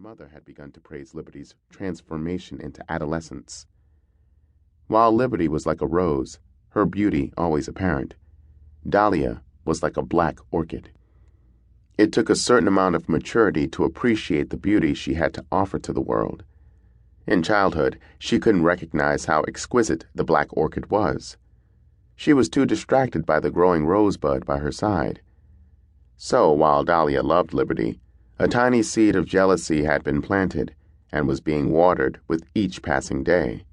mother had begun to praise Liberty's transformation into adolescence. While Liberty was like a rose, her beauty always apparent, Dahlia was like a black orchid. It took a certain amount of maturity to appreciate the beauty she had to offer to the world. In childhood, she couldn't recognize how exquisite the black orchid was. She was too distracted by the growing rosebud by her side. So, while Dahlia loved Liberty, a tiny seed of jealousy had been planted and was being watered with each passing day.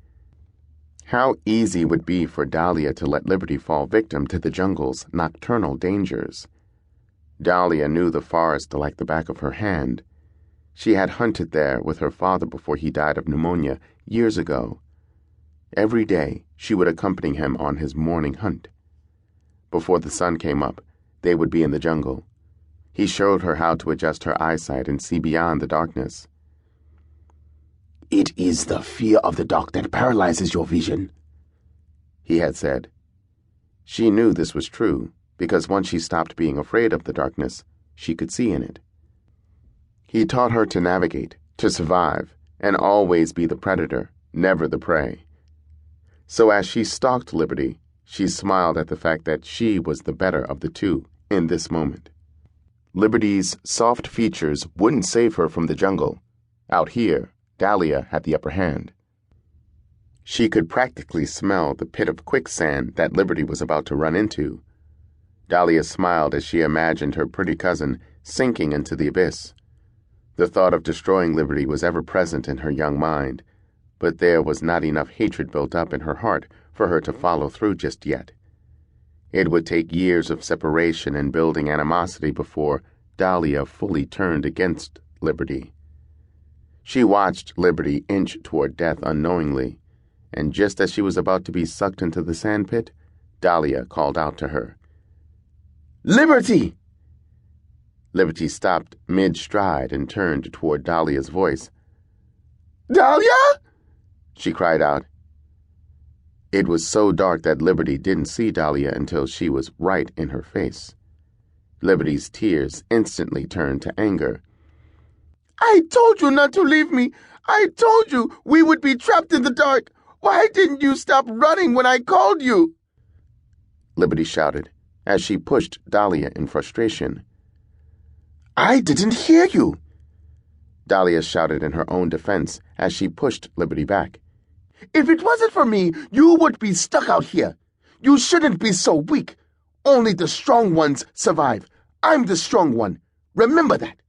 How easy it would be for Dahlia to let Liberty fall victim to the jungle's nocturnal dangers. Dahlia knew the forest like the back of her hand. She had hunted there with her father before he died of pneumonia years ago. Every day she would accompany him on his morning hunt. Before the sun came up, they would be in the jungle. He showed her how to adjust her eyesight and see beyond the darkness. "It is the fear of the dark that paralyzes your vision," he had said. She knew this was true, because once she stopped being afraid of the darkness, she could see in it. He taught her to navigate, to survive, and always be the predator, never the prey. So as she stalked Liberty, she smiled at the fact that she was the better of the two in this moment. Liberty's soft features wouldn't save her from the jungle. Out here, Dahlia had the upper hand. She could practically smell the pit of quicksand that Liberty was about to run into. Dahlia smiled as she imagined her pretty cousin sinking into the abyss. The thought of destroying Liberty was ever present in her young mind, but there was not enough hatred built up in her heart for her to follow through just yet. It would take years of separation and building animosity before Dahlia fully turned against Liberty. She watched Liberty inch toward death unknowingly, and just as she was about to be sucked into the sandpit, Dahlia called out to her, "Liberty!" Liberty stopped mid-stride and turned toward Dahlia's voice. "Dahlia!" she cried out. It was so dark that Liberty didn't see Dahlia until she was right in her face. Liberty's tears instantly turned to anger. "I told you not to leave me. I told you we would be trapped in the dark. Why didn't you stop running when I called you?" Liberty shouted as she pushed Dahlia in frustration. "I didn't hear you," Dahlia shouted in her own defense as she pushed Liberty back. "If it wasn't for me, you would be stuck out here. You shouldn't be so weak. Only the strong ones survive. I'm the strong one. Remember that."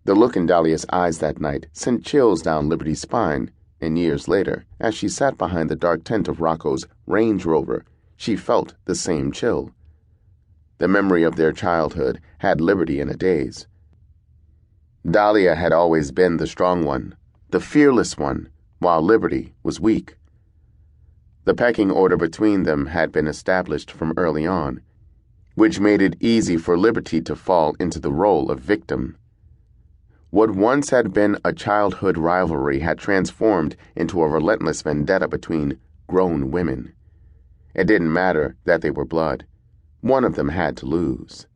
The look in Dahlia's eyes that night sent chills down Liberty's spine, and years later, as she sat behind the dark tent of Rocco's Range Rover, she felt the same chill. The memory of their childhood had Liberty in a daze. Dahlia had always been the strong one, the fearless one, while Liberty was weak. The pecking order between them had been established from early on, which made it easy for Liberty to fall into the role of victim. What once had been a childhood rivalry had transformed into a relentless vendetta between grown women. It didn't matter that they were blood. One of them had to lose.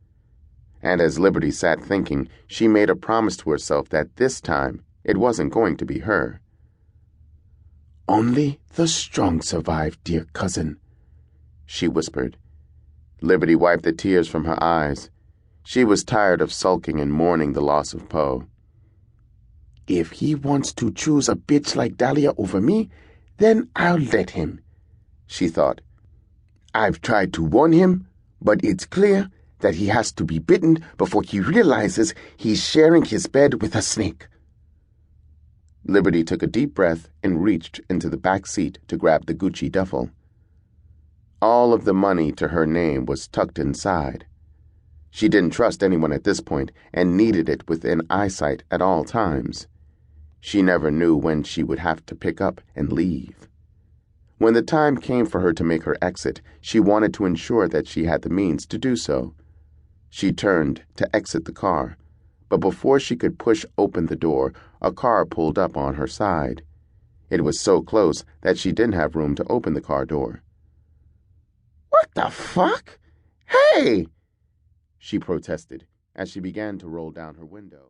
And as Liberty sat thinking, she made a promise to herself that this time it wasn't going to be her. "Only the strong survive, dear cousin," she whispered. Liberty wiped the tears from her eyes. She was tired of sulking and mourning the loss of Poe. "If he wants to choose a bitch like Dahlia over me, then I'll let him," she thought. "I've tried to warn him, but it's clear that he has to be bitten before he realizes he's sharing his bed with a snake." Liberty took a deep breath and reached into the back seat to grab the Gucci duffel. All of the money to her name was tucked inside. She didn't trust anyone at this point and needed it within eyesight at all times. She never knew when she would have to pick up and leave. When the time came for her to make her exit, she wanted to ensure that she had the means to do so. She turned to exit the car, but before she could push open the door, a car pulled up on her side. It was so close that she didn't have room to open the car door. "What the fuck? Hey!" she protested as she began to roll down her window.